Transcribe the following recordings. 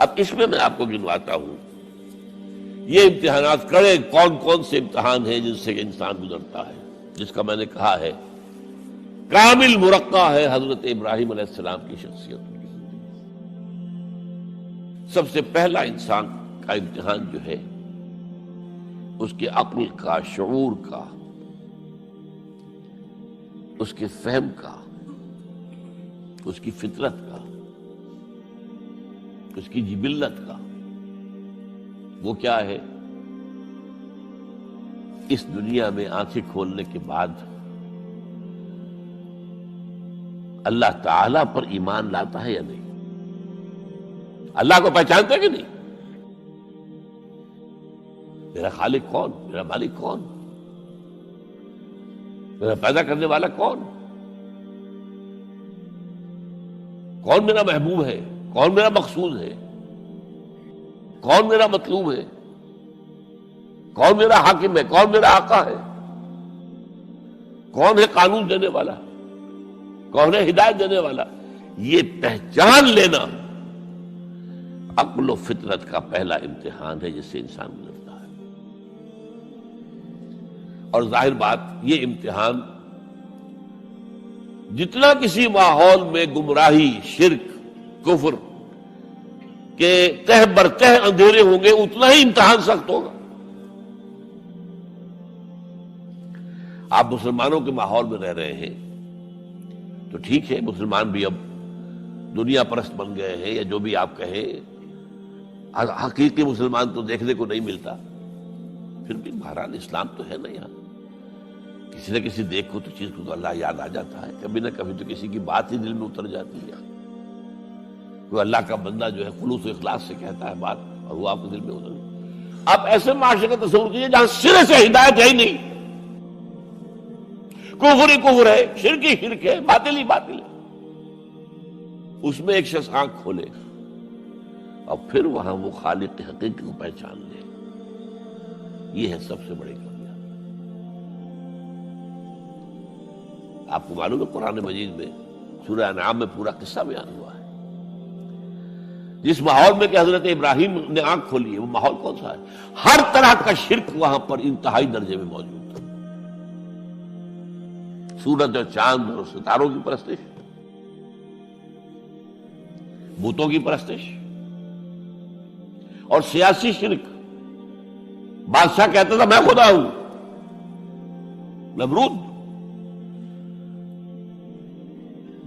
اب اس میں آپ کو گنواتا ہوں یہ امتحانات کڑے کون کون سے امتحان ہیں جن سے انسان گزرتا ہے، جس کا میں نے کہا ہے کامل مرقع ہے حضرت ابراہیم علیہ السلام کی شخصیت۔ سب سے پہلا انسان کا امتحان جو ہے اس کے عقل کا، شعور کا، اس کے فہم کا، اس کی فطرت کا، اس کی جبلت کا، وہ کیا ہے؟ اس دنیا میں آنکھیں کھولنے کے بعد اللہ تعالی پر ایمان لاتا ہے یا نہیں؟ اللہ کو پہچانتا ہے کہ نہیں؟ میرا خالق کون؟ میرا مالک کون؟ میرا پیدا کرنے والا کون؟ کون میرا محبوب ہے؟ کون میرا مقصود ہے؟ کون میرا مطلوب ہے؟ کون میرا حاکم ہے؟ کون میرا آقا ہے؟ کون ہے قانون دینے والا؟ کون ہے ہدایت دینے والا؟ یہ پہچان لینا عقل و فطرت کا پہلا امتحان ہے جس سے انسان گزرتا ہے۔ اور ظاہر بات یہ امتحان جتنا کسی ماحول میں گمراہی، شرک، کفر کے تہ برتہ اندھیرے ہوں گے اتنا ہی امتحان سخت ہوگا۔ آپ مسلمانوں کے ماحول میں رہ رہے ہیں تو ٹھیک ہے، مسلمان بھی اب دنیا پرست بن گئے ہیں یا جو بھی آپ کہیں، حقیقی مسلمان تو دیکھنے کو نہیں ملتا، پھر بھی بہرحال اسلام تو ہے نا یہاں۔ کسی نہ کسی دیکھو تو چیز کو تو اللہ یاد آ جاتا ہے، کبھی نہ کبھی تو کسی کی بات ہی دل میں اتر جاتی ہے، کوئی اللہ کا بندہ جو ہے خلوص و اخلاص سے کہتا ہے بات اور وہ آپ کے دل میں اتر جاتی۔ آپ ایسے معاشرے کا تصور کیجیے جہاں سرے سے ہدایت ہے ہی نہیں، کفر ہی کفر ہے، شرک ہی شرک ہے، باطل ہی باطل ہے، اس میں ایک شخص آنکھ کھولے اور پھر وہاں وہ خالق حقیقی کو پہچان لے، یہ ہے سب سے بڑی کامیابی۔ آپ کو معلوم ہے قرآن مجید میں سورہ انعام میں پورا قصہ بیان ہوا ہے۔ جس ماحول میں کہ حضرت ابراہیم نے آنکھ کھولی ہے وہ ماحول کون سا ہے؟ ہر طرح کا شرک وہاں پر انتہائی درجے میں موجود تھا۔ سورج اور چاند اور ستاروں کی پرستش، بتوں کی پرستش، اور سیاسی شرک۔ بادشاہ کہتا تھا میں خدا ہوں، نمرود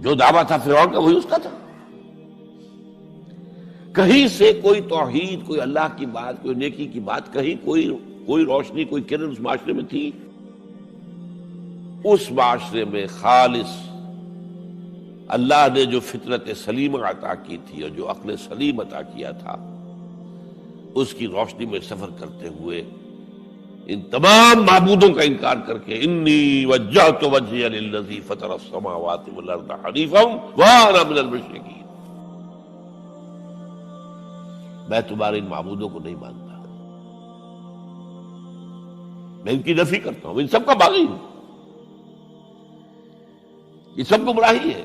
جو دعویٰ تھا فرعون کا وہی اس کا تھا۔ کہیں سے کوئی توحید، کوئی اللہ کی بات، کوئی نیکی کی بات، کہیں کوئی روشنی، کوئی کرن اس معاشرے میں تھی؟ اس معاشرے میں خالص اللہ نے جو فطرت سلیم عطا کی تھی اور جو عقل سلیم عطا کیا تھا، اس کی روشنی میں سفر کرتے ہوئے ان تمام معبودوں کا انکار کر کے انی وجہت وجہی للذی فطر السماوات والارض حنیفا وانا من المشرکین، میں تمہارے ان معبودوں کو نہیں مانتا، میں ان کی نفی کرتا ہوں، ان سب کا باغی ہوں، یہ سب گمراہی ہے،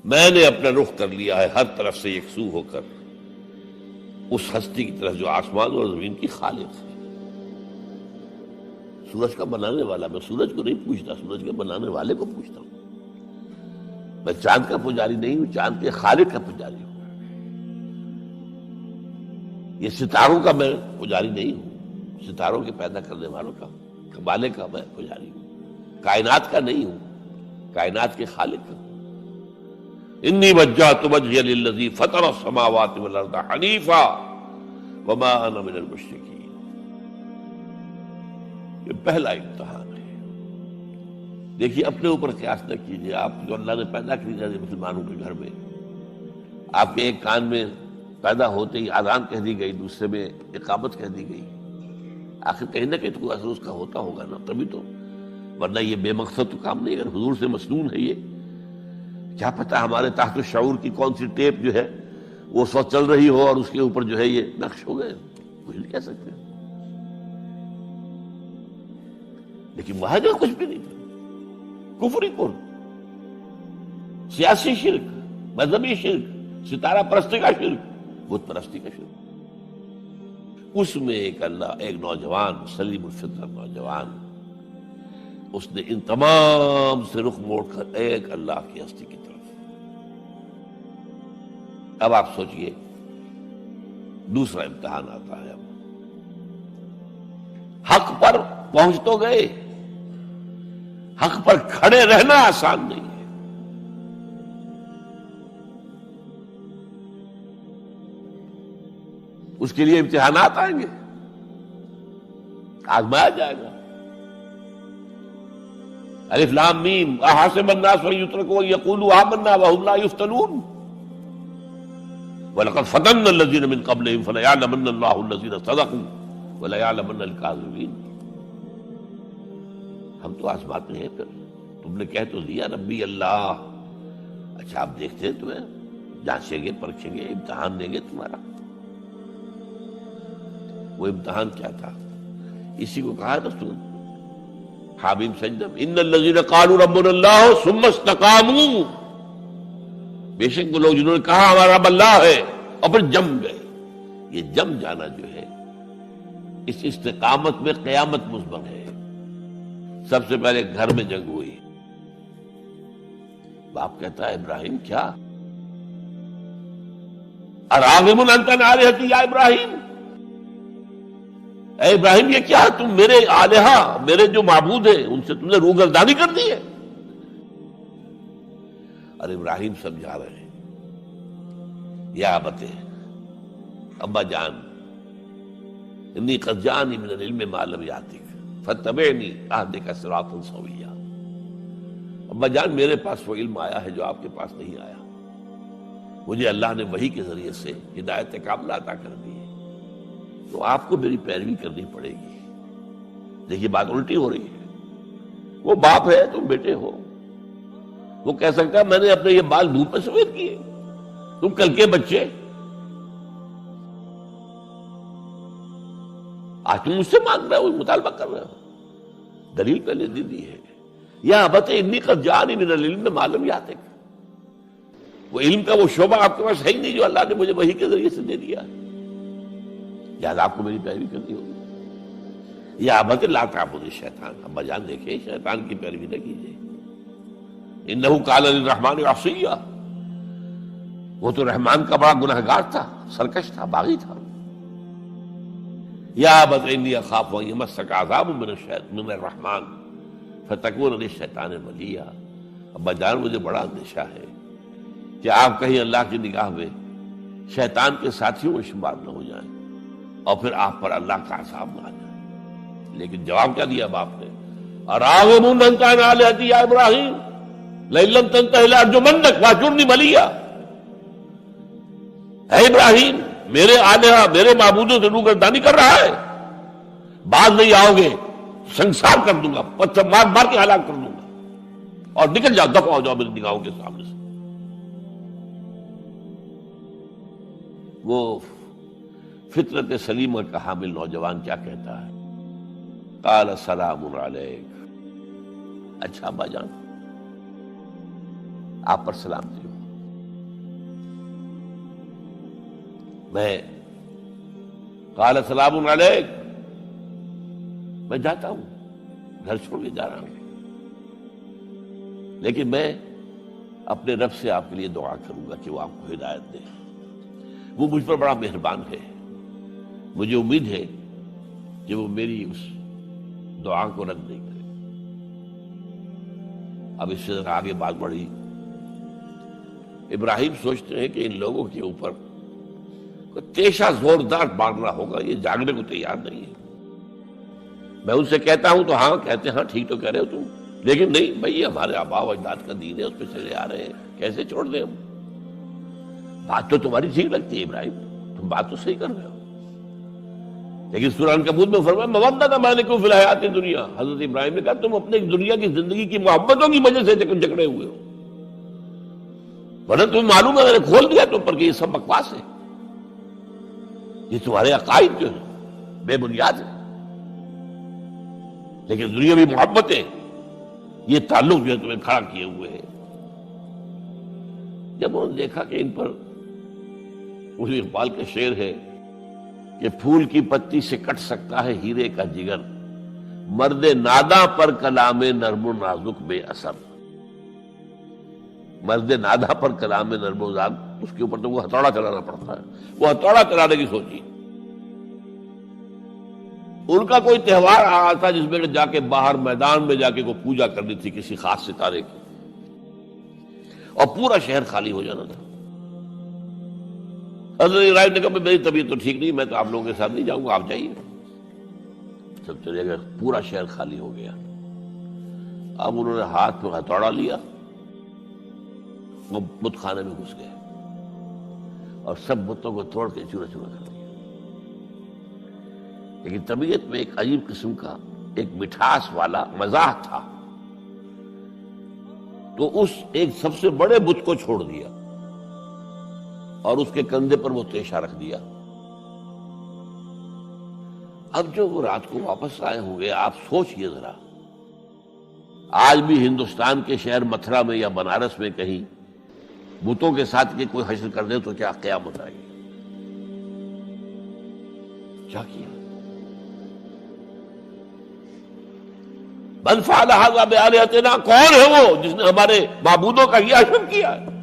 میں نے اپنا رخ کر لیا ہے ہر طرف سے یکسو ہو کر اس ہستی کی طرف جو آسمان اور زمین کی خالق ہے، سورج کا بنانے والا۔ میں سورج کو نہیں پوچھتا، سورج کے بنانے والے کو پوچھتا ہوں۔ میں چاند کا پجاری نہیں ہوں، چاند کے خالق کا پجاری ہوں۔ یہ ستاروں کا میں پجاری نہیں ہوں، ستاروں کے پیدا کرنے والوں کا، کمالے کا میں پجاری ہوں۔ کائنات کا نہیں ہوں، کائنات کے خالق کا ہوں۔ انی وجہت وجہی للذی فطر السماوات والارض حنیفا وما انا من المشرکین۔ یہ پہلا امتحان ہے۔ دیکھیے اپنے اوپر قیاس نہ کیجیے، آپ جو اللہ نے پیدا کیا مسلمانوں کے گھر میں، آپ کے ایک کان میں پیدا ہوتے ہی اذان کہہ دی گئی، دوسرے میں اقامت کہہ دی گئی، آخر کہیں نہ کہیں تو کوئی اثر اس کا ہوتا ہوگا نا، تبھی تو، ورنہ یہ بے مقصد تو کام نہیں۔ اگر حضور سے مسنون ہے یہ، کیا پتہ ہمارے تحت الشعور کی کون سی ٹیپ جو ہے وہ اس وقت چل رہی ہو اور اس کے اوپر جو ہے یہ نقش ہو گئے، کچھ نہیں کہہ سکتے۔ لیکن وہاں جو کچھ بھی نہیں تھا، کفر ہی کفر، سیاسی شرک، مذہبی شرک، ستارہ پرستی کا شرک، بت پرستی کا شرک۔ اس میں ایک نوجوان سلیم الفطرت نوجوان، اس نے ان تمام سے رخ موڑ کر ایک اللہ کی ہستی کی طرف۔ اب آپ سوچئے دوسرا امتحان آتا ہے۔ اب حق پر پہنچ تو گئے، حق پر کھڑے رہنا آسان نہیں ہے۔ اس کے لیے امتحانات آئیں گے، آزمایا جائے گا۔ الف لام میم احسب الناس ان یترکوا ان یقولوا آمنا وهم لا یفتنون وَلَقَدْ فَتَنَّا الَّذِينَ مِن قَبْلِهِمْ فَلَيَعْلَمَنَّ اللَّهُ الَّذِينَ صَدَقُوا وَلَيَعْلَمَنَّ الْكَاذِبِينَ۔ ہم تو آزماتے ہیں، پھر تم نے کہہ تو دیا ربی اللہ، اچھا آپ دیکھتے ہیں تمہیں جانچیں گے، پرکھیں گے، امتحان دیں گے تمہارا۔ وہ امتحان کیا تھا؟ اسی کو کہا رسول حامیم سجدہ ان الذین قالوا ربنا اللہ ثم استقاموا، بے شک وہ لوگ جنہوں نے کہا ہمارا رب اللہ ہے اور پھر جم گئے۔ یہ جم جانا جو ہے اس استقامت میں قیامت مضمن ہے۔ سب سے پہلے گھر میں جنگ ہوئی، باپ کہتا ہے ابراہیم کیا اراغب انت عن آلہتی یا ابراہیم، اے ابراہیم یہ کیا تم میرے آلہہ، میرے جو معبود ہیں ان سے تم نے روگردانی کر دی ہے۔ اور ابراہیم سمجھا رہے ہیں یا ابت، ابا جان انی قد جانی من العلم ما لم یاتک فاتبعنی اہدک صراطا سویا۔ ابا جان میرے پاس وہ علم آیا ہے جو آپ کے پاس نہیں آیا، مجھے اللہ نے وحی کے ذریعے سے ہدایت کاملہ عطا کر دی ہے، تو آپ کو میری پیروی کرنی پڑے گی۔ دیکھیے بات الٹی ہو رہی ہے، وہ باپ ہے تم بیٹے ہو، وہ کہہ سکتا ہے میں نے اپنے یہ بال دھوپ میں سفید کیے، تم کل کے بچے، آج تم مجھ سے مانگ رہے ہو، مطالبہ کر رہے ہو۔ دلیل پہلے دے دی ہے، یا ابت انی قد جانی من العلم ما لم یاتک، وہ علم کا وہ شعبہ آپ کے پاس ہے ہی نہیں جو اللہ نے مجھے وحی کے ذریعے سے دے دیا، لہٰذا آپ کو میری پیروی کرنی ہوگی۔ یا ابت لا تعبد الشیطان، ابا جان دیکھیں شیطان کی پیروی نہ کیجیے، انہ کان للرحمن عصیا، وہ تو رحمان کا بڑا گنہگار تھا، سرکش تھا، باغی تھا۔ یا ابت انی اخاف ان یمسک عذاب من الرحمن فتکون للشیطان ولیا، ابا جان مجھے بڑا اندیشہ ہے کہ آپ کہیں اللہ کی نگاہ میں شیطان کے ساتھیوں میں شمار نہ ہو جائیں اور پھر آپ پر اللہ کا عذاب نہ آ جائے۔ لیکن جواب کیا دیا باپ نے؟ اراغب انت عن آلہتی یا ابراہیم لئن لم تنتہ لارجمنک واہجرنی ملیا، اے ابراہیم میرے آلہہ میرے معبودوں سے روگردانی کر رہا ہے، باز نہیں آؤ گے سنسار کر دوں گا، پتھر مار مار کے ہلاک کر دوں گا، اور نکل جاؤ، دفع ہو جاؤ میری نگاہوں کے سامنے سے۔ وہ فطرت سلیمہ کا حامل نوجوان کیا کہتا ہے؟ قال سلام علیک، اچھا ابا جان آپ پر سلامتی ہو، میں قال سلام علیک، میں جاتا ہوں، گھر چھوڑ کے جا رہا ہوں، لیکن میں اپنے رب سے آپ کے لیے دعا کروں گا کہ وہ آپ کو ہدایت دے، وہ مجھ پر بڑا مہربان ہے، مجھے امید ہے کہ وہ میری اس دعا کو رد نہیں کرے۔ اب اس سے آگے بات بڑھی، ابراہیم سوچتے ہیں کہ ان لوگوں کے اوپر کوئی تیشہ زوردار مارنا ہوگا، یہ جاگنے کو تیار نہیں ہے۔ میں ان سے کہتا ہوں تو ہاں کہتے ہیں، ہاں ٹھیک تو کہہ رہے ہو تم، لیکن نہیں بھائی یہ ہمارے آباء و اجداد کا دین ہے، اس پہ چلے آ رہے ہیں، کیسے چھوڑ دیں ہم؟ بات تو تمہاری ٹھیک لگتی ہے ابراہیم، تم بات تو صحیح کر رہے ہو، لیکن سورہ عنکبوت میں فرمایا مودۃ بینکم فی الحیاۃ الدنیا، حضرت ابراہیم نے کہا تم اپنے دنیا کی زندگی کی محبتوں کی وجہ سے جکڑے ہوئے ہو، ورنہ تمہیں معلوم ہے میں نے کھول دیا تم پر کہ یہ سب بکواس ہے، یہ تمہارے عقائد جو ہیں بے بنیاد ہے، لیکن دنیاوی محبتیں یہ تعلق جو ہے تمہیں کھڑا کیے ہوئے ہیں۔ جب انہوں نے دیکھا کہ ان پر اس اقبال کا شعر ہے کہ پھول کی پتی سے کٹ سکتا ہے ہیرے کا جگر، مرد ناداں پر کلام نرم و نازک بے اثر۔ مرد ناداں پر کلام نرم و نازک، اس کے اوپر تو وہ ہتھوڑا چلانا پڑتا ہے، وہ ہتھوڑا چلانے کی سوچی۔ ان کا کوئی تہوار آ رہا تھا جس میں جا کے باہر میدان میں جا کے کوئی پوجا کرنی تھی کسی خاص ستارے کی، اور پورا شہر خالی ہو جانا تھا۔ حضرت ابراہیم نے کہا میری طبیعت تو ٹھیک نہیں، میں تو آپ لوگوں کے ساتھ نہیں جاؤں گا، آپ جائیے۔ سب چلے گئے، پورا شہر خالی ہو گیا۔ اب انہوں نے ہاتھ میں ہتھوڑا لیا، وہ بت خانے میں گھس گئے اور سب بتوں کو توڑ کے چورا چورا کر دیا۔ لیکن طبیعت میں ایک عجیب قسم کا ایک مٹھاس والا مزاح تھا، تو اس ایک سب سے بڑے بت کو چھوڑ دیا اور اس کے کندھے پر وہ تیشہ رکھ دیا۔ اب جو وہ رات کو واپس آئے ہوں گے، آپ سوچئے ذرا، آج بھی ہندوستان کے شہر متھرا میں یا بنارس میں کہیں بتوں کے ساتھ کے کوئی حشر کر دے تو کیا قیامت آئے گی؟ کیا کیا؟ من فعل ھذا بآلہتنا، کون ہے وہ جس نے ہمارے معبودوں کا یہ حشر کیا ہے؟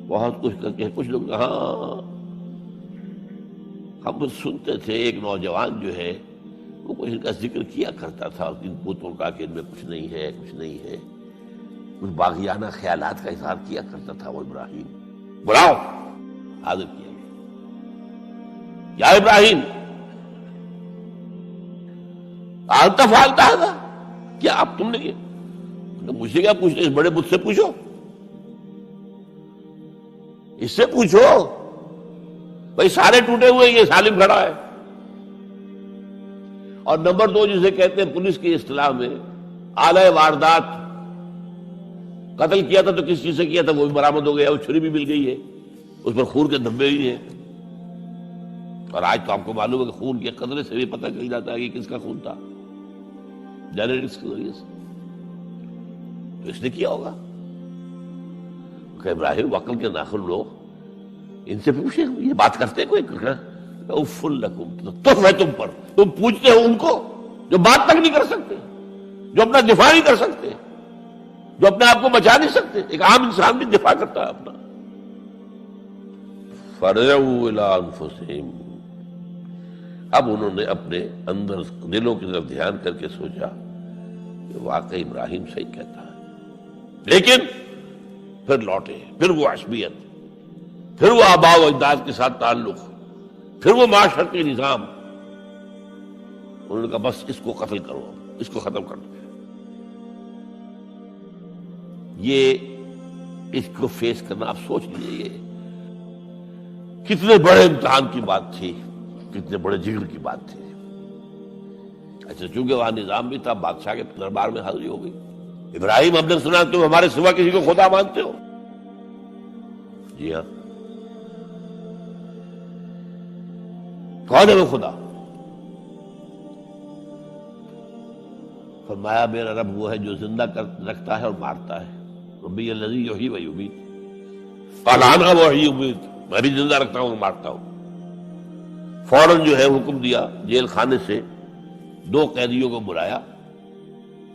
بہت کچھ کر کے کچھ لوگ، ہاں ہم سنتے تھے ایک نوجوان جو ہے وہ کچھ ان کا ذکر کیا کرتا تھا ان بتوں کا کہ ان میں کچھ نہیں ہے، کچھ نہیں ہے، کچھ باغیانہ خیالات کا اظہار کیا کرتا تھا وہ ابراہیم۔ بلاؤ، حاضر کیا گیا۔ یا ابراہیم انت فعلت ھذا، کیا اب تم نے کیا؟ مجھے کیا پوچھتے، اس بڑے بت سے پوچھو، اس سے پوچھو، بھائی سارے ٹوٹے ہوئے، یہ سالم کھڑا ہے۔ اور نمبر 2 جسے کہتے ہیں پولیس کی اصطلاح میں آلہ واردات، قتل کیا تھا تو کس چیز سے کیا تھا وہ بھی برآمد ہو گیا، وہ چھری بھی مل گئی ہے، اس پر خون کے دھبے بھی ہیں، اور آج تو آپ کو معلوم ہے کہ خون کے قطرے سے بھی پتہ چل جاتا ہے کہ کس کا خون تھا، جینیٹکس کے ذریعے سے۔ تو اس نے کیا ہوگا کہ ابراہیم وقل کے ناخن لو، ان سے پوچھے، یہ بات کرتے کوئی؟ اف لکم، تو ہے تم پر، تم پوچھتے ہو ان کو جو بات تک نہیں کر سکتے، جو اپنا دفاع نہیں کر سکتے، جو اپنے آپ کو بچا نہیں سکتے۔ ایک عام انسان بھی دفاع کرتا ہے اپنا۔ فرجعوا الی انفسہم، اب انہوں نے اپنے اندر دلوں کی طرف دھیان کر کے سوچا کہ واقعی ابراہیم صحیح کہتا ہے، لیکن پھر لوٹے، پھر وہ عصبیت، پھر وہ آباء و اجداد کے ساتھ تعلق، پھر وہ معاشرتی نظام۔ انہوں نے کہا بس اس کو قتل کرو، اس کو ختم کر دو۔ یہ اس کو فیس کرنا، آپ سوچ لیجیے یہ کتنے بڑے امتحان کی بات تھی، کتنے بڑے جگر کی بات تھی۔ اچھا چونکہ وہاں نظام بھی تھا، بادشاہ کے دربار میں حاضری ہو گئی۔ ابراہیم ہم نے سنا تم ہمارے سوا کسی کو خدا مانتے ہو؟ جی ہاں، کون ہے وہ خدا؟ فرمایا میرا رب وہ ہے جو زندہ رکھتا ہے اور مارتا ہے، ربی الذی یحیی و یمیت، قال انا احیی و امیت، میں بھی زندہ رکھتا ہوں اور مارتا ہوں۔ فوراً جو ہے حکم دیا، جیل خانے سے 2 قیدیوں کو بلایا،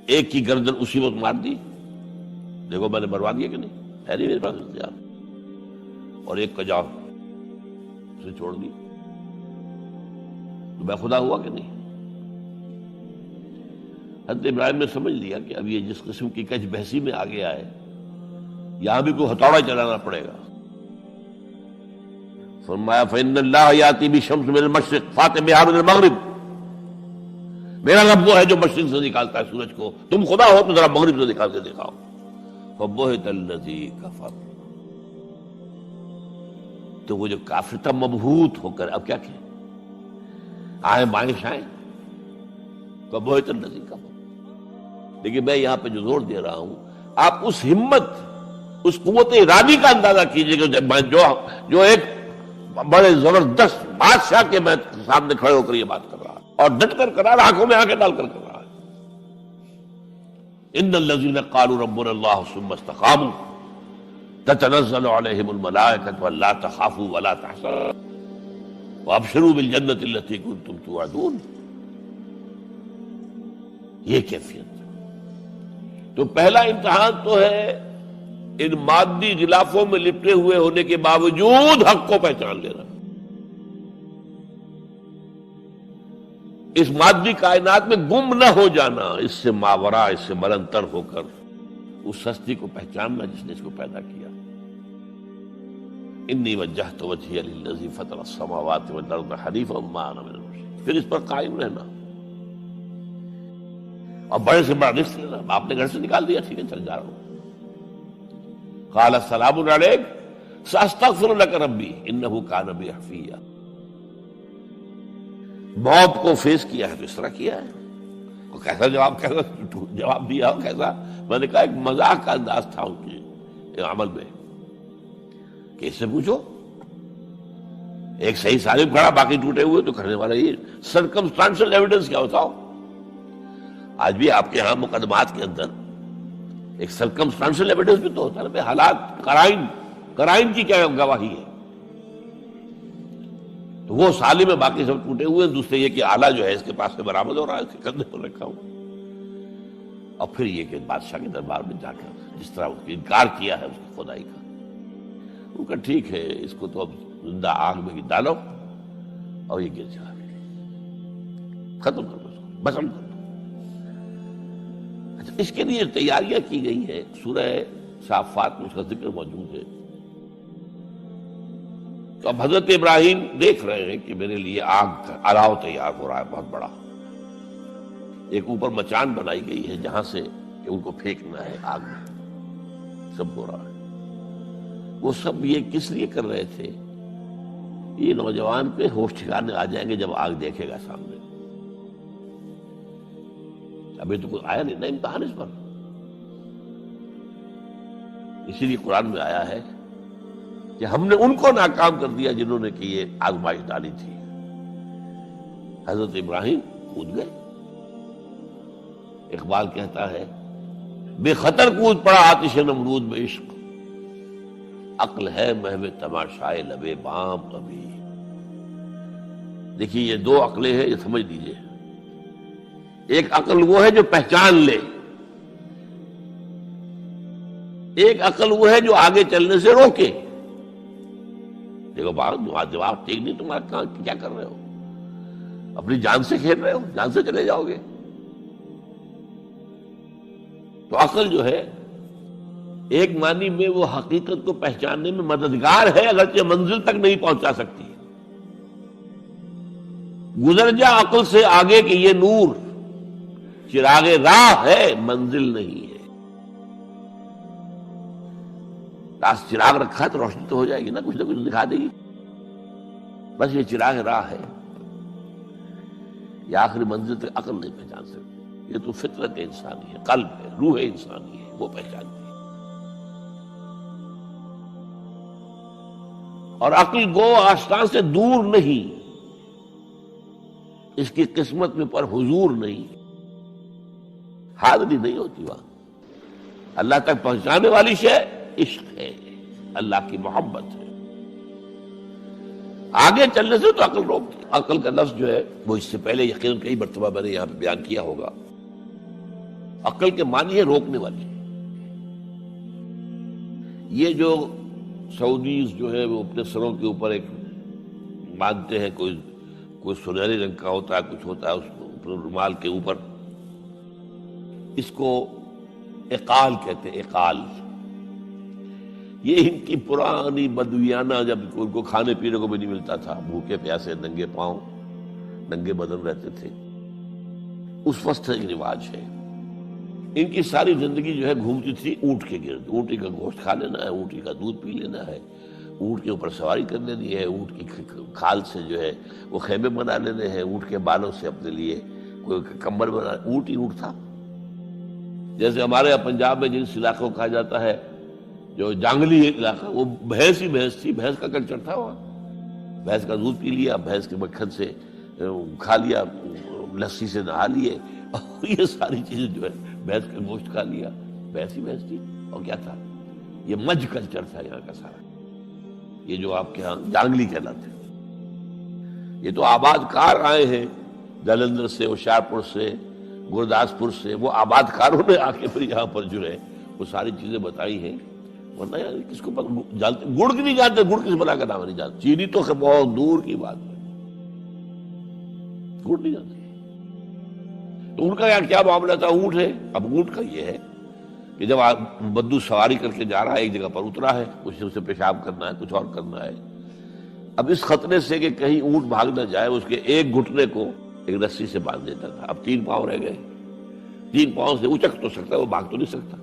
ایک کی گردن اسی وقت مار دی، دیکھو میں نے مروا دیا کہ نہیں، ہے نہیں میرے پاس اختیار، اور ایک کا جان اسے چھوڑ دی، تو میں خدا ہوا کہ نہیں؟ حضرت ابراہیم نے سمجھ لیا کہ اب یہ جس قسم کی کج بحثی میں آ گیا ہے، یہاں بھی کوئی ہتھوڑا چلانا پڑے گا۔ فرمایا فإن اللہ یاتی بالشمس من المشرق فأت بہا من المغرب، میرا رب وہ ہے جو مشرق سے نکالتا ہے سورج کو، تم خدا ہو تو ذرا مغرب سے نکال کے دکھاؤ۔ فبہت الذی کفر، تو وہ جو کافر تھا مبہوت ہو کر اب کیا کہ آئیں بائیں شائیں، فبہت الذی کفر۔ لیکن میں یہاں پہ جو زور دے رہا ہوں، آپ اس ہمت، اس قوت ارادی کا اندازہ کیجئے کہ جو ایک بڑے زبردست بادشاہ کے میں سامنے کھڑے ہو کر یہ بات کر رہا ہے، اور ڈٹ کر کر رہا ہے، آنکھوں میں آنکھیں ڈال کر رہا ہے۔ ان الذین قالوا ربنا اللہ ثم استقاموا تتنزل علیہم الملائکۃ الا تخافوا ولا تحزنوا وابشروا بالجنۃ التی کنتم توعدون. یہ کیفیت. تو پہلا امتحان تو ہے ان مادی غلافوں میں لپٹے ہوئے ہونے کے باوجود حق کو پہچان لینا. اس مادی کائنات میں گم نہ ہو جانا، اس سے ماورا، اس سے بلندتر ہو کر اس ہستی کو پہچاننا جس نے اس کو پیدا کیا. انی وجہت وجہی للذی فطر السماوات والارض حنیفا وما انا من المشرکین. پھر اس پر قائم رہنا اور بڑے سے بڑا رزق لینا. آپ نے گھر سے نکال دیا، ٹھیک ہے چل جا رہا ہوں. قال السلام علیک ساستغفر لک ربی انہ کان بی حفیہ. موت کو فیس کیا ہے تو اس طرح کیا ہے. کیسا جواب دیا ہو کیسا. میں نے کہا ایک مذاق کا انداز تھا ان کے عمل میں کہ اس سے پوچھو. ایک صحیح سالم کھڑا باقی ٹوٹے ہوئے تو کرنے والا یہ سرکمسٹانشل ایویڈنس کیا ہوتا ہو. آج بھی آپ کے ہاں مقدمات کے اندر ایک سرکمسٹانشل ایویڈنس بھی تو ہوتا ہے نا. حالات قرائن کی کیا گواہی ہے. تو وہ سالم میں باقی سب ٹوٹے ہوئے. دوسرے یہ کہ آلہ جو ہے اس کے پاس سے برآمد ہو رہا ہے، اس کے کندھے پر رکھا ہوا. اور پھر یہ کہ بادشاہ کے دربار میں جا کر جس طرح اس نے انکار کیا ہے اس کی خدائی کا. وہ کہا ٹھیک ہے اس کو تو اب زندہ آگ میں ڈالو اور یہ گر جا، ختم کر دو، بسم کر دو. اچھا اس کے لیے تیاریاں کی گئی ہیں. سورہ صافات میں اس کا ذکر موجود ہے. تو اب حضرت ابراہیم دیکھ رہے ہیں کہ میرے لیے آگ کا الاؤ تیار ہو رہا ہے بہت بڑا. ایک اوپر مچان بنائی گئی ہے جہاں سے کہ ان کو پھینکنا ہے آگ میں. سب ہو رہا ہے. وہ سب یہ کس لیے کر رہے تھے؟ یہ نوجوان پہ ہوش ٹھکانے آ جائیں گے جب آگ دیکھے گا سامنے. ابھی تو کوئی آیا نہیں نا امتحان اس پر. اسی لیے قرآن میں آیا ہے کہ ہم نے ان کو ناکام کر دیا جنہوں نے کہ یہ آزمائش ڈالی تھی. حضرت ابراہیم کود گئے. اقبال کہتا ہے بے خطر کود پڑا آتش نمرود میں عشق، عقل ہے محو تماشائے لبے بام ابھی. دیکھیے یہ دو عقلیں ہیں، یہ سمجھ لیجیے. ایک عقل وہ ہے جو پہچان لے، ایک عقل وہ ہے جو آگے چلنے سے روکے. دیکھو جواب ٹھیک نہیں تمہارا، کیا کر رہے ہو؟ اپنی جان سے کھیل رہے ہو، جان سے چلے جاؤ گے. تو عقل جو ہے ایک معنی میں وہ حقیقت کو پہچاننے میں مددگار ہے، اگرچہ منزل تک نہیں پہنچا سکتی. گزر جا عقل سے آگے کہ یہ نور چراغ راہ ہے، منزل نہیں ہے. پاس چراغ رکھا ہے تو روشنی تو ہو جائے گی نا، کچھ نہ کچھ دکھا دے گی. بس یہ چراغ راہ ہے، یہ آخری منزل تک عقل نہیں پہچان سکتی. یہ تو فطرت انسانی ہے، قلب ہے، روح انسانی ہے، وہ پہچانتی ہے. اور عقل گو آستان سے دور نہیں، اس کی قسمت میں پر حضور نہیں، حاضری نہیں ہوتی وہاں. اللہ تک پہنچانے والی شے عشق ہے، اللہ کی محبت ہے. آگے چلنے سے تو عقل روکتی. عقل کا لفظ جو ہے وہ اس سے پہلے یقیناً کئی مرتبہ میں نے یہاں پہ بیان کیا ہوگا. عقل کے معنی ہے روکنے والی. یہ جو سعودیز جو ہے وہ اپنے سروں کے اوپر ایک باندھتے ہیں، کوئی سنہرے رنگ کا ہوتا ہے، کچھ ہوتا ہے اس رومال کے اوپر. اس کو اقال کہتے ہیں، اقال. یہ ان کی پرانی بدویانہ، جب ان کو کھانے پینے کو بھی نہیں ملتا تھا، بھوکے پیاسے ننگے پاؤں ننگے بدن رہتے تھے، اس وقت ایک رواج ہے. ان کی ساری زندگی جو ہے گھومتی تھی اونٹ کے گرد. اونٹی کا گوشت کھا لینا ہے، اونٹی کا دودھ پی لینا ہے، اونٹ کے اوپر سواری کر لینی ہے، اونٹ کی کھال سے جو ہے وہ خیمے بنا لینے ہیں، اونٹ کے بالوں سے اپنے لیے کوئی کمبل بنا. اونٹ ہی اونٹ تھا. جیسے ہمارے یہاں پنجاب میں جن علاقوں کو کہا جاتا ہے جو جانگلی علاقہ، وہ بھینس ہی بھینس تھی، بھینس کا کلچر تھا وہاں. بھینس کا دودھ پی لیا، بھینس کے مکھن سے کھا لیا، لسی سے نہا لیے، اور یہ ساری چیزیں جو ہے بھینس کا گوشت کھا لیا. بھینس ہی بھینس تھی. اور کیا تھا؟ یہ مج کلچر تھا یہاں کا سارا، یہ جو آپ کے ہاں جانگلی کہلاتے ہیں، یہ تو آباد کار آئے ہیں جلندھر سے، ہوشیارپور سے، گرداسپور سے، وہ آباد کاروں نے آ کے پھر یہاں پر جو ہے وہ ساری چیزیں بتائی ہیں، ورنہ یار کس کو جانتے، گڑ کی نہیں جانتے، گڑ کس بلا کا نام نہیں جانتے، چینی تو بہت دور کی بات ہے، گڑ نہیں جانتے۔ تو ان کا یار کیا معاملہ تھا، اونٹ ہے، اب اونٹ کا یہ ہے کہ جب بدو سواری کر کے جا رہا ہے، ایک جگہ پر اترا ہے، کچھ اسے پیشاب کرنا ہے، کچھ اور کرنا ہے، اب اس خطرے سے کہ کہیں اونٹ بھاگ نہ جائے، اس کے ایک گھٹنے کو ایک رسی سے باندھ دیتا تھا، اب 3 پاؤں رہ گئے، 3 پاؤں سے اچک تو سکتا ہے، وہ بھاگ تو نہیں سکتا،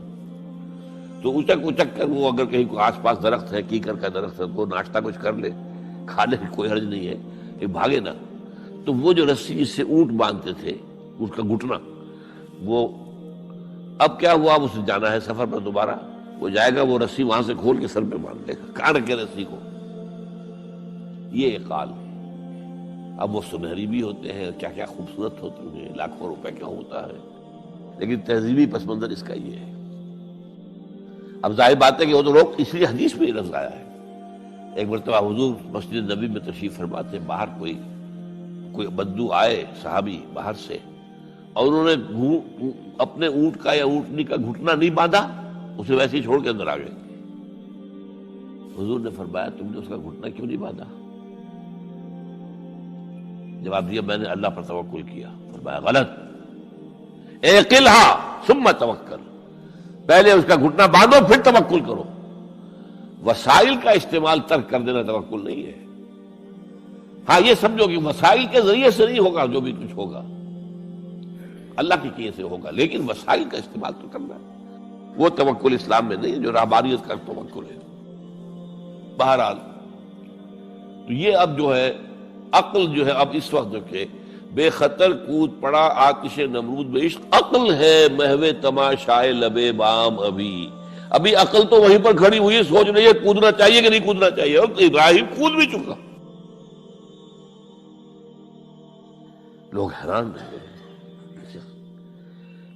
تو اچک کر وہ اگر کہیں آس پاس درخت ہے، کیکر کا درخت ہے، وہ ناشتہ کچھ کر لے، کھانے کی کوئی حرج نہیں ہے، یہ بھاگے نا۔ تو وہ جو رسی جس سے اونٹ باندھتے تھے، اس کا گھٹنا، وہ اب کیا ہوا، اسے جانا ہے سفر پر دوبارہ، وہ جائے گا، وہ رسی وہاں سے کھول کے سر پہ باندھ لے گا، کاٹ کے رسی کو، یہ اقال۔ اب وہ سنہری بھی ہوتے ہیں، کیا کیا خوبصورت ہوتے ہیں، لاکھوں روپے کا ہوتا ہے، لیکن تہذیبی پس منظر اس کا یہ ہے۔ اب ظاہر بات ہے کہ وہ تو لوگ، اس لیے حدیث میں یہ لفظ آیا ہے، ایک مرتبہ حضور مسجد نبی میں تشریف فرماتے، باہر کوئی بدو آئے صحابی باہر سے، اور انہوں نے اپنے اونٹ کا یا اونٹنی کا گھٹنا نہیں باندھا، اسے ویسے ہی چھوڑ کے اندر آ گئے۔ حضور نے فرمایا تم نے اس کا گھٹنا کیوں نہیں باندھا؟ جواب دیا میں نے اللہ پر توکل کیا۔ فرمایا غلط، اعقلھا ثم توکل، پہلے اس کا گھٹنا باندھو پھر توکل کرو۔ وسائل کا استعمال ترک کر دینا توکل نہیں ہے۔ ہاں یہ سمجھو کہ وسائل کے ذریعے سے نہیں ہوگا، جو بھی کچھ ہوگا اللہ کی کیے سے ہوگا، لیکن وسائل کا استعمال تو کرنا ہے، وہ توکل اسلام میں نہیں ہے جو رہبانیت کا توکل ہے۔ بہرحال تو یہ اب جو ہے عقل جو ہے، اب اس وقت جو کہ بے خطر کود پڑا آتش نمرود میں عشق، عقل ہے محو تماشائے لبے بام، ابھی عقل تو وہیں پر کھڑی ہوئی سوچ رہی ہے کودنا چاہیے کہ نہیں کودنا چاہیے، اور ابراہیم کود بھی چکا۔ لوگ حیران رہے،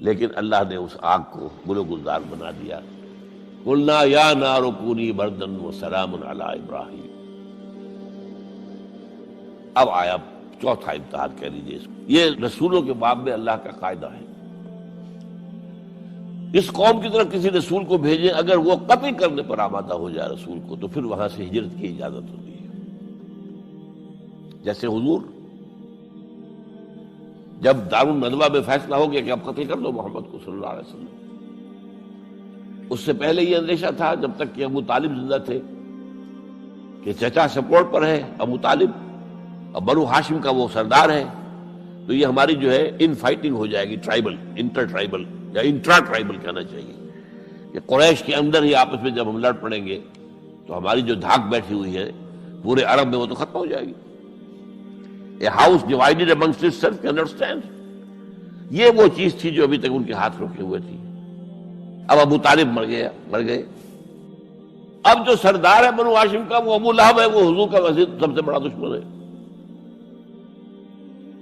لیکن اللہ نے اس آگ کو گل و گلزار بنا دیا۔ قلنا یا نار کونی بردن وسلام علی ابراہیم۔ اب آیا چوتھا امتحان کہہ لیجیے اس کو، یہ رسولوں کے باب میں اللہ کا قاعدہ ہے، اس قوم کی طرف کسی رسول کو بھیجیں، اگر وہ قتل کرنے پر آمادہ ہو جائے رسول کو، تو پھر وہاں سے ہجرت کی اجازت ہوتی ہے۔ جیسے حضور جب دارالندوہ میں فیصلہ ہو گیا کہ اب قتل کر دو محمد کو صلی اللہ علیہ وسلم، اس سے پہلے یہ اندیشہ تھا جب تک کہ ابو طالب زندہ تھے کہ چچا سپورٹ پر ہے ابو طالب، اب بنو ہاشم کا وہ سردار ہے، تو یہ ہماری جو ہے ان فائٹنگ ہو جائے گی، ٹرائبل، انٹر ٹرائبل یا انٹرا ٹرائبل کہنا چاہیے، کہ قریش کے اندر ہی آپس میں جب ہم لڑ پڑیں گے تو ہماری جو دھاک بیٹھی ہوئی ہے پورے عرب میں وہ تو ختم ہو جائے گی۔ A house divided amongst itself can understand۔ یہ وہ چیز تھی جو ابھی تک ان کے ہاتھ روکے ہوئے تھی۔ اب ابو طالب مر گئے، اب جو سردار ہے بنو ہاشم کا وہ ابو لہب ہے، وہ حضور کا سب سے بڑا دشمن ہے،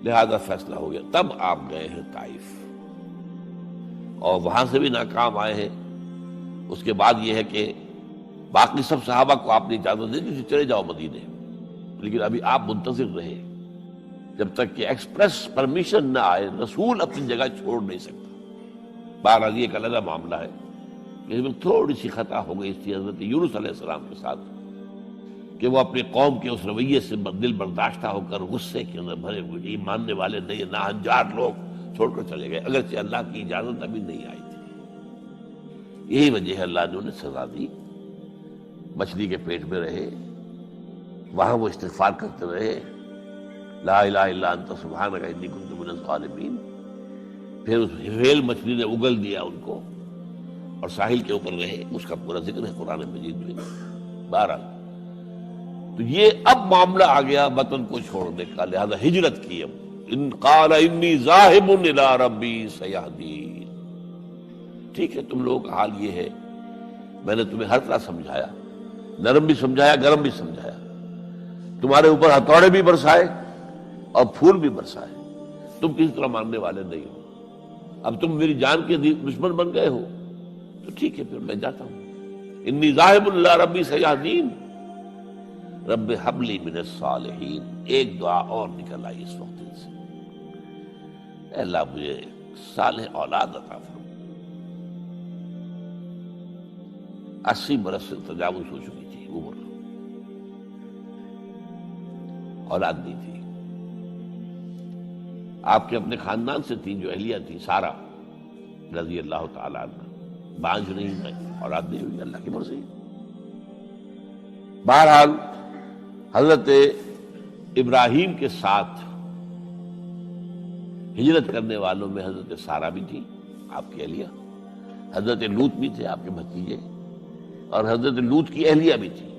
لہذا فیصلہ ہو گیا۔ تب آپ گئے ہیں طائف اور وہاں سے بھی ناکام آئے ہیں۔ اس کے بعد یہ ہے کہ باقی سب صحابہ کو آپ نے اجازت دے دی چلے جاؤ مدینے، لیکن ابھی آپ منتظر رہے جب تک کہ ایکسپریس پرمیشن نہ آئے، رسول اپنی جگہ چھوڑ نہیں سکتا۔ بہرحال یہ ایک علیحدہ معاملہ ہے کہ اس میں تھوڑی سی خطا ہو گئی تھی حضرت یونس علیہ السلام کے ساتھ، کہ وہ اپنی قوم کے اس رویے سے دل برداشتہ ہو کر غصے کے اندر بھرے ہوئے، یہ ماننے والے نہیں، ناہنجار لوگ چھوڑ کر چلے گئے، اگرچہ اللہ کی اجازت ابھی نہیں آئی تھی۔ یہی وجہ ہے اللہ نے انہیں سزا دی، مچھلی کے پیٹ میں رہے، وہاں وہ استغفار کرتے رہے، لا الہ الا انت سبحانک انی کنت من الظالمین۔ پھر اس ویل مچھلی نے اگل دیا ان کو اور ساحل کے اوپر رہے، اس کا پورا ذکر ہے قرآن مجید میں۔ بہرحال تو یہ اب معاملہ آ گیا وطن کو چھوڑنے کا، لہذا ہجرت کی۔ اب ان قال انی ذاہب الی ربی سیہدین، ٹھیک ہے تم لوگوں کا حال یہ ہے، میں نے تمہیں ہر طرح سمجھایا، نرم بھی سمجھایا، گرم بھی سمجھایا، تمہارے اوپر ہتھوڑے بھی برسائے اور پھول بھی برسائے، تم کسی طرح ماننے والے نہیں ہو، اب تم میری جان کے دشمن بن گئے ہو، تو ٹھیک ہے پھر میں جاتا ہوں۔ انی ذاہب الی ربی سیہدین، رب ہب لی من الصالحین۔ ایک دعا اور نکل آئی اس وقت سے، اے اللہ مجھے صالح اولاد عطا فرما۔ 80 برس سے تجاوز ہو چکی تھی عمر، اولاد نہیں تھی۔ آپ کے اپنے خاندان سے تھی جو اہلیہ تھی سارہ رضی اللہ تعالی عنہ، بانجھ نہیں ہے، اولاد نہیں ہوئی، اللہ کی مرضی۔ بہرحال حضرت ابراہیم کے ساتھ ہجرت کرنے والوں میں حضرت سارہ بھی تھی آپ کی اہلیہ، حضرت لوط بھی تھے آپ کے بھتیجے، اور حضرت لوط کی اہلیہ بھی تھی۔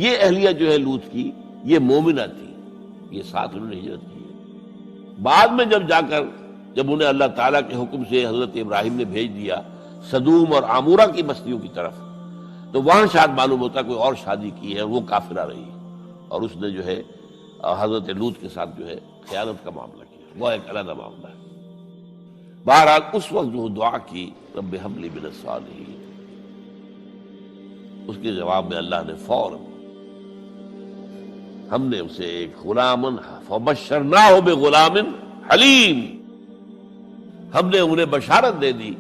یہ اہلیہ جو ہے لوط کی، یہ مومنہ تھی، یہ ساتھ انہوں نے ہجرت کی ہے۔ بعد میں جب انہیں اللہ تعالیٰ کے حکم سے حضرت ابراہیم نے بھیج دیا سدوم اور عامورہ کی بستیوں کی طرف، تو وہاں شاید معلوم ہوتا کوئی اور شادی کی ہے، وہ کافرہ رہی، اور اس نے جو ہے حضرت لوط کے ساتھ جو ہے خیانت کا معاملہ کیا، وہ ایک علیحدہ معاملہ ہے۔ بہرحال اس وقت جو دعا کی رب ہب لی من الصالحین، اس کے جواب میں اللہ نے فوراً ہم نے اسے ایک غلام فبشرناہ بغلام حلیم، ہم نے انہیں بشارت دے دی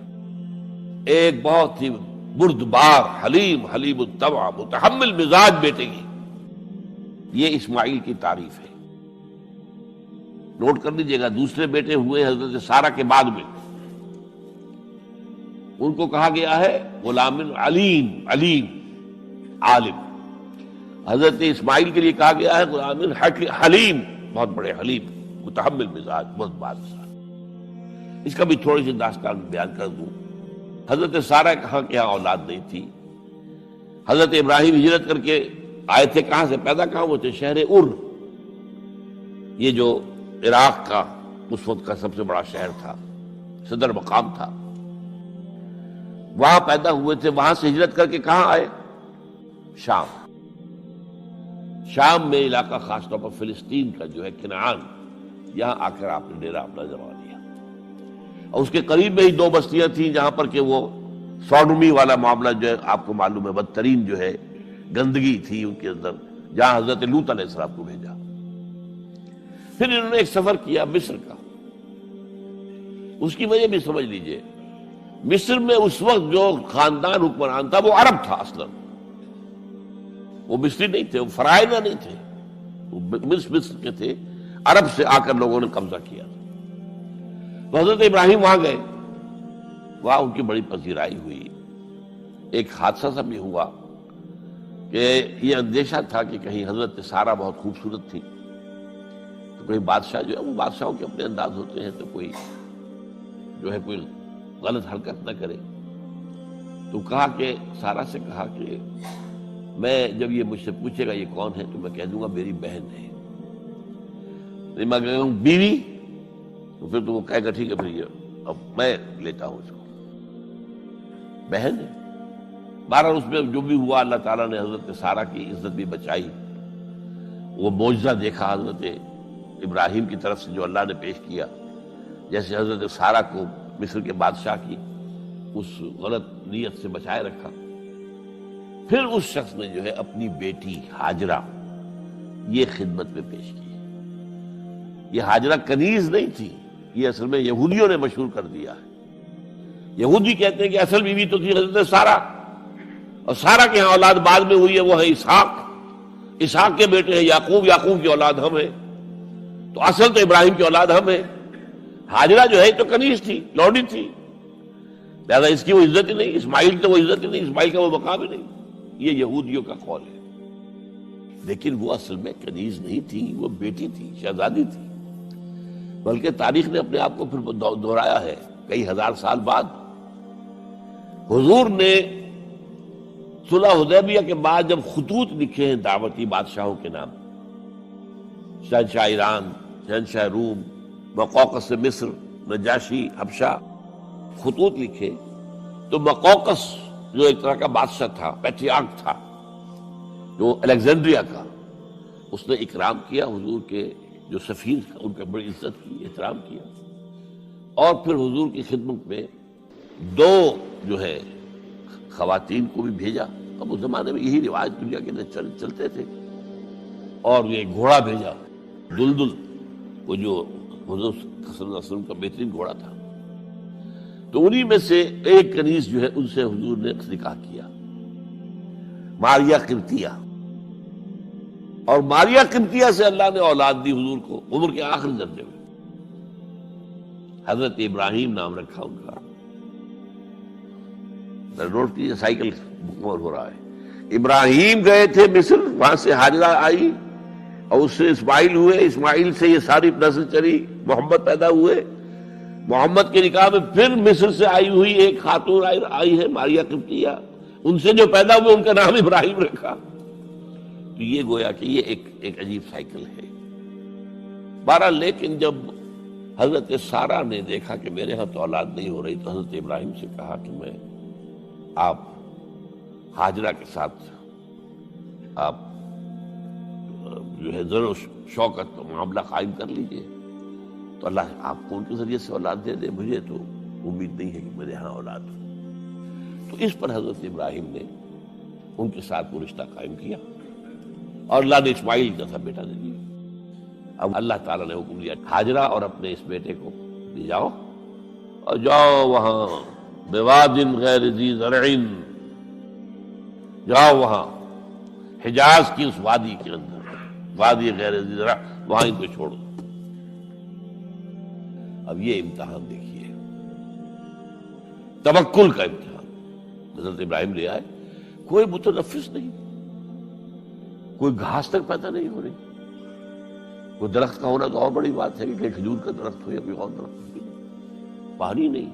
ایک بہت ہی بردبار، حلیم الطبع، متحمل مزاج بیٹے کی۔ یہ اسماعیل کی تعریف ہے، نوٹ کر لیجیے گا۔ دوسرے بیٹے ہوئے حضرت سارہ کے بعد میں، ان کو کہا گیا ہے غلام علیم، عالم۔ حضرت اسماعیل کے لیے کہا گیا ہے غلام حلیم، بہت بڑے حلیم، متحمل مزاج، بہت بادشاہ۔ اس کا بھی تھوڑی سی داستان بیان کر دوں۔ حضرت سارہ کہاں کہ یہاں اولاد نہیں تھی، حضرت ابراہیم ہجرت کر کے آئے تھے، کہاں سے پیدا کہاں ہوئے تھے؟ شہر ار، یہ جو عراق کا اس وقت کا سب سے بڑا شہر تھا، صدر مقام تھا، وہاں پیدا ہوئے تھے۔ وہاں سے ہجرت کر کے کہاں آئے؟ شام میں علاقہ، خاص طور پر فلسطین کا جو ہے کنعان، یہاں آ کر آپ نے ڈیرہ اپنا جما لیا۔ اور اس کے قریب میں ہی 2 بستیاں تھیں جہاں پر کہ وہ سوڈومی والا معاملہ جو ہے آپ کو معلوم ہے، بدترین جو ہے گندگی تھی ان کے اندر، جہاں حضرت لوط علیہ السلام کو بھیجا۔ پھر انہوں نے ایک سفر کیا مصر کا، اس کی وجہ بھی سمجھ لیجئے۔ مصر میں اس وقت جو خاندان حکمران تھا وہ عرب تھا اصلا، وہ مصری نہیں تھے، وہ فرائضہ نہیں تھے، وہ مصر کے تھے، عرب سے آ کر لوگوں نے قبضہ کیا۔ تو حضرت ابراہیم وہاں گئے، وہاں ان کی بڑی پذیرائی ہوئی۔ ایک حادثہ سا بھی ہوا کہ یہ اندیشہ تھا کہ کہیں حضرت سارہ بہت خوبصورت تھی، تو کوئی بادشاہ جو ہے، وہ بادشاہوں کے اپنے انداز ہوتے ہیں، تو کوئی جو ہے کوئی غلط حرکت نہ کرے۔ تو کہا کہ سارہ سے کہا کہ میں جب یہ مجھ سے پوچھے گا یہ کون ہے تو میں کہہ دوں گا میری بہن ہے، نہیں میں کہوں بیوی تو پھر تو وہ کہے گا ٹھیک ہے پھر یہ اب میں لیتا ہوں اس کو، بہن ہے۔ بہرحال اس میں جو بھی ہوا، اللہ تعالیٰ نے حضرت سارہ کی عزت بھی بچائی۔ وہ معجزہ دیکھا حضرت ابراہیم کی طرف سے جو اللہ نے پیش کیا، جیسے حضرت سارہ کو مصر کے بادشاہ کی اس غلط نیت سے بچائے رکھا۔ پھر اس شخص نے جو ہے اپنی بیٹی ہاجرہ یہ خدمت میں پیش کی۔ یہ ہاجرہ کنیز نہیں تھی، یہ اصل میں یہودیوں نے مشہور کر دیا ہے۔ یہودی کہتے ہیں کہ اصل بیوی تو تھی حضرت سارہ، اور سارہ کے ہاں اولاد بعد میں ہوئی ہے، وہ ہے اسحاق کے بیٹے ہیں یعقوب کی اولاد ہم ہیں، تو اصل تو ابراہیم کی اولاد ہم ہیں۔ ہاجرہ جو ہے تو کنیز تھی، لوڈی تھی، لہذا اس کی وہ عزت ہی نہیں، اسماعیل تو وہ عزت ہی نہیں، اسماعیل کا وہ مقام ہی نہیں۔ یہ یہودیوں کا قول ہے، لیکن وہ اصل میں کنیز نہیں تھی، وہ بیٹی تھی، شہزادی تھی۔ بلکہ تاریخ نے اپنے آپ کو پھر دہرایا ہے کئی ہزار سال بعد۔ حضور نے صلح حدیبیہ کے بعد جب خطوط لکھے ہیں دعوتی بادشاہوں کے نام، شہنشاہ ایران، شہنشاہ روم، مقوقس مصر، نجاشی حبشہ، خطوط لکھے، تو مقوقس جو ایک طرح کا بادشاہ تھا، پیٹریارک تھا، جو الیگزینڈریا کا، اس نے اکرام کیا حضور کے جو سفیر تھا، ان کا بڑی عزت کی، احترام کیا، اور پھر حضور کی خدمت میں 2 جو ہے خواتین کو بھی بھیجا، اب اس زمانے میں یہی رواج دنیا کے اندر چلتے تھے. اور یہ گھوڑا بھیجا دلدل، وہ جو حضور صلی اللہ علیہ وسلم کا بہترین گھوڑا تھا. تو انہی میں سے ایک کنیز جو ہے ان سے حضور نے نکاح کیا، ماریہ قبطیہ. اور ماریہ قبطیہ سے اللہ نے اولاد دی حضور کو عمر کے آخری درجے میں. حضرت ابراہیم نام رکھا ان کا. نوٹ کیجیے، سائیکل مکمل ہو رہا ہے. ابراہیم گئے تھے مصر، وہاں سے ہاجرہ آئی اور اس سے اسماعیل ہوئے، اسماعیل سے یہ ساری نسل چلی، محمد پیدا ہوئے. محمد کے نکاح میں پھر مصر سے آئی ہوئی ایک خاتون آئی ہے ماریہ قبطیہ، ان سے جو پیدا ہوئے ان کا نام ابراہیم رکھا. تو یہ گویا کہ یہ ایک عجیب سائیکل ہے. بہرحال لیکن جب حضرت سارہ نے دیکھا کہ میرے ہاں تو اولاد نہیں ہو رہی، تو حضرت ابراہیم سے کہا کہ میں آپ ہاجرہ کے ساتھ آپ جو ہے زر و شوکت کا معاملہ قائم کر لیجئے، تو اللہ آپ کو ان کے ذریعے سے اولاد دے دے. مجھے تو امید نہیں ہے کہ میرے ہاں اولاد ہو. تو اس پر حضرت ابراہیم نے ان کے ساتھ وہ رشتہ قائم کیا اور اللہ نے اسماعیل جیسا بیٹا دے دیا. اب اللہ تعالیٰ نے حکم دیا ہاجرہ اور اپنے اس بیٹے کو لے جاؤ اور جاؤ وہاں بواد غیر ذی زرع، جاؤ وہاں حجاز کی اس وادی کے اندر، وادی غیر ذی زرع، وہاں ان کو چھوڑو. اب یہ امتحان دیکھیے، توکل کا امتحان. حضرت ابراہیم لے آئے، کوئی متنفس نہیں، کوئی گھاس تک پیدا نہیں ہو رہی. کوئی درخت کا ہونا تو اور بڑی بات ہے کہ کھجور کا درخت ہو یا کوئی اور درخت ہو. پانی نہیں،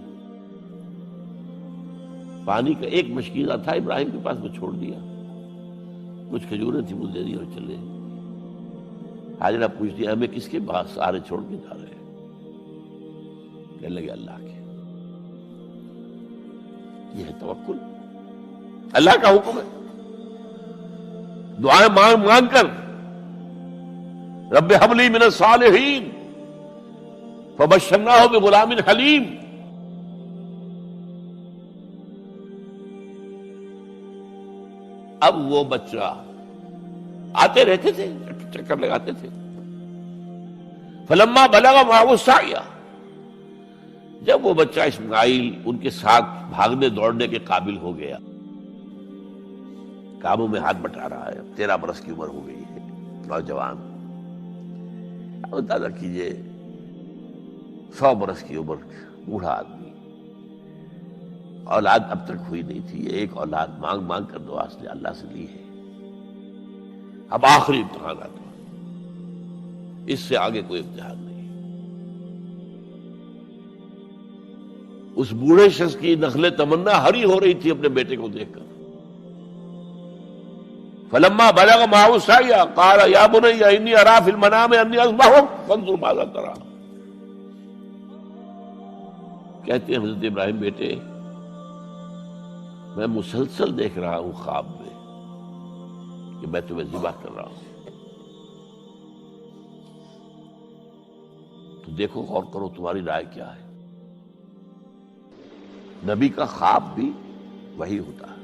پانی کا ایک مشکیزہ تھا ابراہیم کے پاس، وہ چھوڑ دیا. کچھ کھجوریں تھیں وہ دے دی اور چلے. حاجرہ پوچھتی ہمیں کس کے پاس سارے چھوڑ کے جا رہے ہیں؟ کہنے لگے اللہ کے. یہ ہے توکل، اللہ کا حکم ہے. دعائیں مانگ مانگ کر رب حب لی من الصالحین فبشرناہ بغلام حلیم. اب وہ بچہ آتے رہتے تھے، چکر لگاتے تھے. فلما بلغ معہ السعی، جب وہ بچہ اسماعیل ان کے ساتھ بھاگنے دوڑنے کے قابل ہو گیا، کاموں میں ہاتھ بٹا رہا ہے، 13 برس کی عمر ہو گئی ہے، نوجوان. اب اندازہ کیجئے 100 برس کی عمر، بوڑھا آدمی، اولاد اب تک ہوئی نہیں تھی. یہ ایک اولاد مانگ مانگ کر دعا سے اللہ سے لی ہے. اب آخری امتحان آتا، اس سے آگے کوئی امتحان نہیں. اس بوڑھے شخص کی نخل تمنا ہری ہو رہی تھی اپنے بیٹے کو دیکھ کر. فلما بلغ معه السعي قال يا بني اني ارى في المنام اني اذبحك فانظر ماذا ترى. کہتے ہیں حضرت ابراہیم بیٹے، میں مسلسل دیکھ رہا ہوں خواب میں کہ میں تمہیں ذبح کر رہا ہوں. تو دیکھو غور کرو تمہاری رائے کیا ہے. نبی کا خواب بھی وہی ہوتا ہے،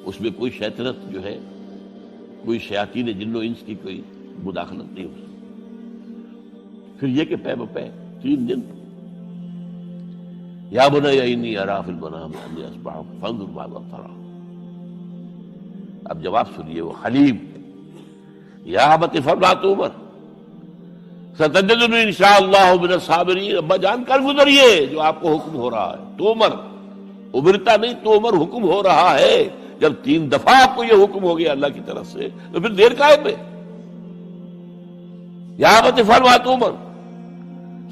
اس میں کوئی شیطنت جو ہے، کوئی شیاطین جن و انس کی کوئی مداخلت نہیں ہو سکتی. پھر یہ کہ پے بپے 3 دن یا بنی انی اری فی المنام انی اذبحک فانظر ماذا تری. اب جواب سنیے، وہ حلیم. یا ابت افعل ما تؤمر ستجدنی انشاءاللہ من الصابرین. ابا جان کر گزریے جو آپ کو حکم ہو رہا ہے. تومر ابرتا نہیں، تومر حکم ہو رہا ہے. جب 3 دفعہ آپ کو یہ حکم ہو گیا اللہ کی طرف سے تو پھر دیر کائے پہ. یا ابت افعل ما تؤمر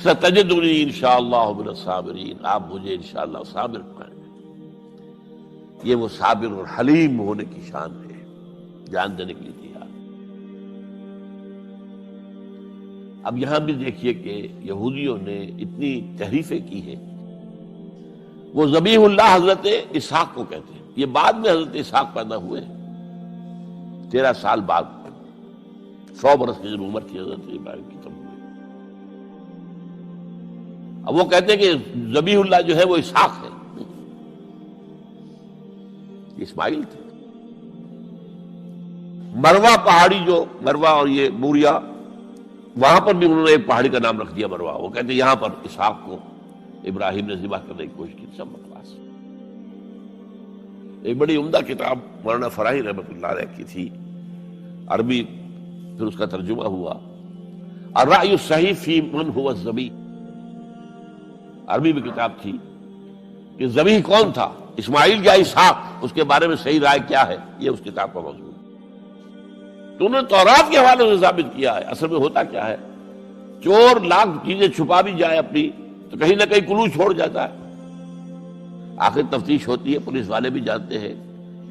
ستجدنی انشاءاللہ من الصابرین. آپ مجھے انشاءاللہ صابر پائیں گے. یہ وہ صابر اور حلیم ہونے کی شان ہے، جان دینے کے لیے تیار. اب یہاں بھی دیکھیے کہ یہودیوں نے اتنی تحریفیں کی ہیں. وہ ذبیح اللہ حضرت اسحاق کو کہتے ہیں. یہ بعد میں حضرت اسحاق پیدا ہوئے، 13 سال بعد، 100 برس کی عمر تھی حضرت ابراہیم کی تب ہوئی. اب وہ کہتے ہیں کہ ذبیح اللہ جو ہے وہ اسحاق ہے. اسماعیل تھے۔ مروا پہاڑی، جو مروا اور یہ موریا، وہاں پر بھی انہوں نے ایک پہاڑی کا نام رکھ دیا مروا۔ وہ کہتے ہیں یہاں پر اسحاق کو ابراہیم نے ذبح کرنے کی کوشش کی، سب بکواس۔ ایک بڑی عمدہ کتاب مولانا فراہی رحمۃ اللہ علیہ کی تھی، عربی، پھر اس کا ترجمہ ہوا، الرأی الصحیح فی من هو الذبیح۔ عربی میں کتاب تھی کہ ذبیح کون تھا، اسماعیل یا اسحاق، اس کے بارے میں صحیح رائے کیا ہے، یہ اس کتاب کا موضوع ہے۔ تو انہوں نے تورات کے حوالے سے ثابت کیا ہے۔ اصل میں ہوتا کیا ہے، چور لاکھ چیزیں چھپا بھی جائے اپنی تو کہیں نہ کہیں کلو چھوڑ جاتا ہے۔ آخر تفتیش ہوتی ہے، پولیس والے بھی جانتے ہیں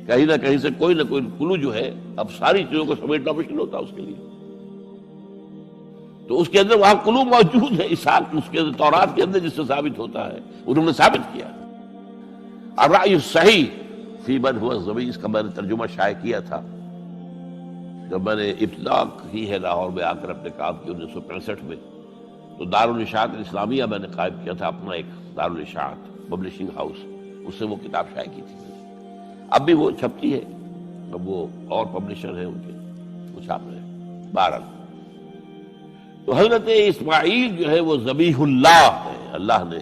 کہیں نہ کہیں سے کوئی نہ کوئی کلو جو ہے، اب ساری چیزوں کو سمیٹنا مشکل ہوتا ہے اس کے لیے، تو اس کے اندر وہاں کلو موجود ہے، اسحاق اس کے اندر، تورات کے اندر، جس سے ثابت ہوتا ہے، انہوں نے ثابت کیا۔ الرأی الصحیح فی من هو الذبیح، اس کا میں نے ترجمہ شائع کیا تھا جب میں نے ابتدا کی ہے لاہور میں آ کر اپنے کام کی 1965 میں، تو دارالاشاعت الاسلامیہ میں نے قائم کیا تھا، اپنا ایک دارالاشاعت پبلشنگ ہاؤس، اس سے وہ کتاب شائع کی تھی۔ اب بھی وہ چھپتی ہے، اب وہ اور پبلشر ہیں ان کے، وہ چھاپ رہے ہیں۔ بہرحال تو حضرت اسماعیل جو ہے وہ ذبیح اللہ ہے، اللہ نے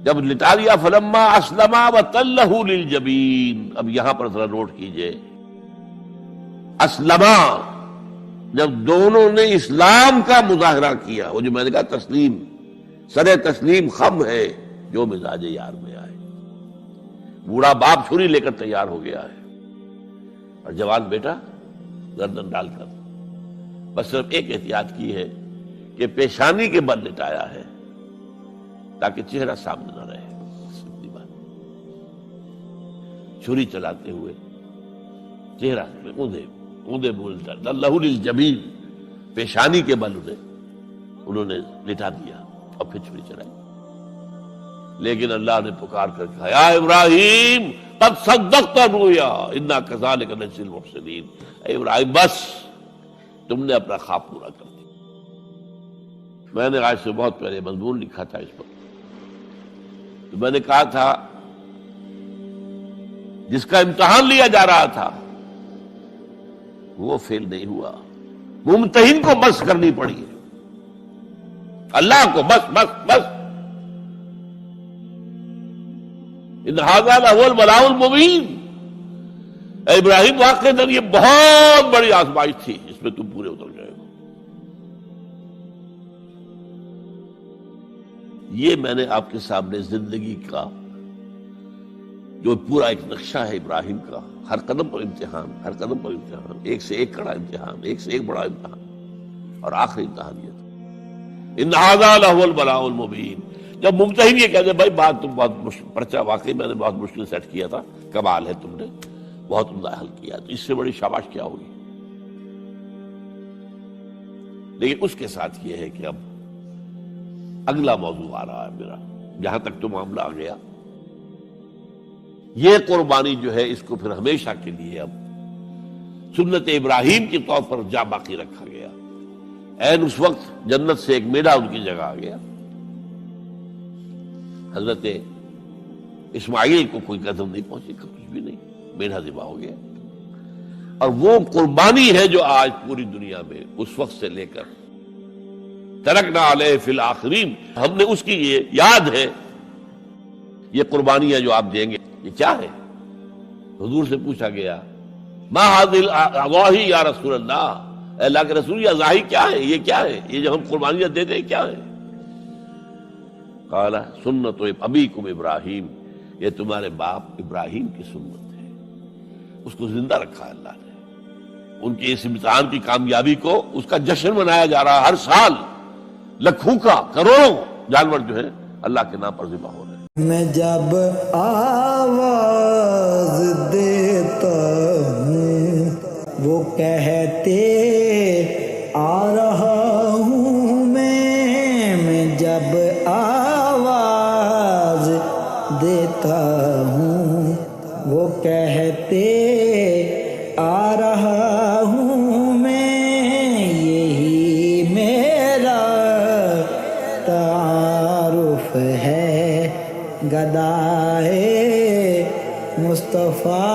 جب لٹا دیا، فلما اسلما وتلہ للجبین۔ اب یہاں پر ذرا نوٹ کیجئے، اسلما، جب دونوں نے اسلام کا مظاہرہ کیا، وہ جو میں نے کہا تسلیم، سر تسلیم خم ہے جو مزاج یار میں آئے۔ بوڑھا باپ چھری لے کر تیار ہو گیا ہے، اور جوان بیٹا گردن ڈال کر بس صرف ایک احتیاط کی ہے کہ پیشانی کے بل لٹایا ہے تاکہ چہرہ سامنے نہ رہے، اتنی بات۔ چھری چلاتے ہوئے چہرہ اوندا بولتا، لہو للجبین، پیشانی کے بل انہوں نے لٹا دیا اور پھر چھری چلائی۔ لیکن اللہ نے پکار کر کہا، یا ابراہیم قد صدقت الرؤیا انا کذالک نجزی المحسنین۔ اے ابراہیم بس تم نے اپنا خواب پورا کر دیا۔ میں نے آج سے بہت پہلے مضمون لکھا تھا اس پر، تو میں نے کہا تھا جس کا امتحان لیا جا رہا تھا وہ فیل نہیں ہوا، ممتحن کو بس کرنی پڑی، اللہ کو بس بس بس۔ ان ھذا لہو البلاء المبین۔ اے ابراہیم واقعتاً یہ بہت بڑی آزمائش تھی، اس میں تم پورے اتر جائے گا۔ یہ میں نے آپ کے سامنے زندگی کا جو پورا ایک نقشہ ہے ابراہیم کا، ہر قدم پر امتحان، ہر قدم پر امتحان، ایک سے ایک کڑا امتحان، ایک سے ایک بڑا امتحان، اور آخری امتحان یہ تھا، ان ھذا لہو البلاء المبین۔ جب ممتحن یہ کہتے بھائی بات تم بہت مشکل، پرچہ واقعی میں نے بہت مشکل سیٹ کیا تھا، کمال ہے تم نے بہت عمدہ حل کیا، تو اس سے بڑی شاباش کیا ہوگی۔ لیکن اس کے ساتھ یہ ہے کہ اب اگلا موضوع آ رہا ہے میرا، جہاں تک تو معاملہ آ گیا، یہ قربانی جو ہے اس کو پھر ہمیشہ کے لیے اب سنت ابراہیم کے طور پر جا باقی رکھا گیا۔ عین اس وقت جنت سے ایک میڑا ان کی جگہ آ گیا۔ حضرت اسماعیل کو کوئی قدم نہیں پہنچی، کچھ بھی نہیں، میڑا ذبح ہو گیا۔ اور وہ قربانی ہے جو آج پوری دنیا میں اس وقت سے لے کر ترکنا علیہ فی الآخرین، ہم نے اس کی یہ یاد ہے، یہ قربانیاں جو آپ دیں گے یہ کیا ہے؟ حضور سے پوچھا گیا ما ھذہ الاضاحی یا رسول اللہ، اے اللہ کے رسول، یہ اضاحی کیا ہے، یہ کیا ہے، یہ جو ہم قربانیاں دیتے ہیں کیا ہے؟ قال سنت ابیکم ابراہیم، یہ تمہارے باپ ابراہیم کی سنت ہے۔ اس کو زندہ رکھا ہے اللہ نے، ان کی اس امتحان کی کامیابی کو، اس کا جشن منایا جا رہا ہے ہر سال، لاکھوں کا، کروڑوں جانور جو ہے اللہ کے نام پر ذبح ہو رہے ہیں۔ میں جب آواز دیتا ہوں وہ کہتے آ رہا ہوں میں جب آواز دیتا ہوں وہ کہتے آ رہا ہوں میں، یہی میرا تعارف ہے گدائے مصطفیٰ